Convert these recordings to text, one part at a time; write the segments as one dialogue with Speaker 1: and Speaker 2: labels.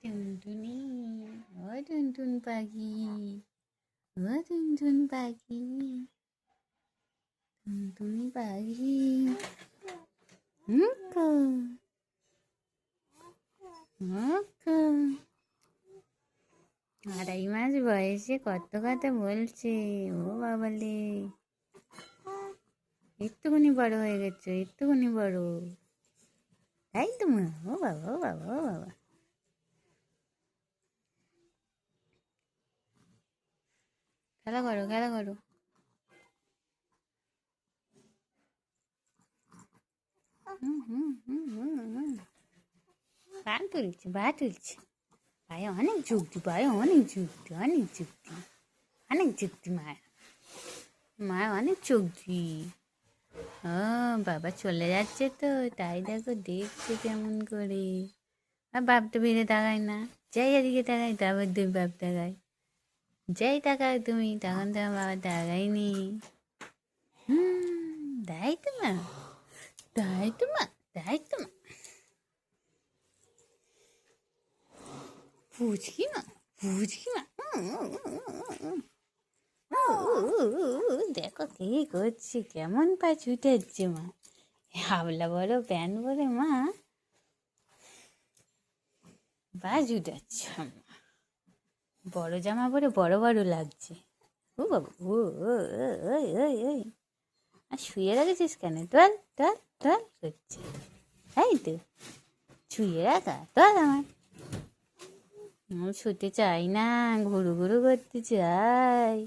Speaker 1: টুনটুনি, ও টুনটুন পাখি, ও টুনটুন পাখি, টুনটুনি পাখি, মুক্কু মুক্কু। 2.5 মাস বয়সে কত কথা বলছে, ও বাবালে, একটুখানি বড় হয়ে গেছে, একটুখানি বড়, তাই তো মা। ও বাবা, ও বাবা, ও বাবা। খেলা করো, খেলা করো। পা তুলছে, পা তুলছে, পায়ে অনেক যুক্তি, পায়ে অনেক যুক্তি, অনেক যুক্তি, অনেক যুক্তি মায়া, মায়া অনেক যুক্তি। ও বাবা চলে যাচ্ছে তো, তাই দেখো দেখছে কেমন করে। আর বাপ তো বেড়ে তাকায় না, যাই এদিকে তাকাই তারপর দুই বাপ তাকায়, যাই তাকায় তুমি তখন তো আমার বাবা তাকায়নি। তাই তো মা, তাই তো মা, তাই তো মা, পুচকি মা, পুচকি মা। দেখো কি করছে, কেমন পা ছুটাচ্ছে মা, হাবলা বড় প্যান্ট পরে মা পা ছুটাচ্ছে। বড় জামা পরে বড় বড় লাগছে। ও বাবা, ও ওই ওই ওই, আর শুয়ে রেখেছিস কেন? তোল তোল তোল করছে, তাই তো শুয়ে রাখা তোল আমার। শুতে চাই না, ঘুরু ঘুরু করতে চাই।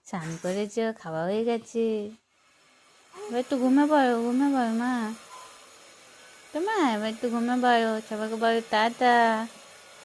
Speaker 1: স্নান করেছ, খাওয়া হয়ে গেছে, এবার একটু ঘুমে পড়ো, ঘুমে পড়ো মা, তো মা এবার একটু ঘুমে পড়ো, সবাইকে বলো টাটা।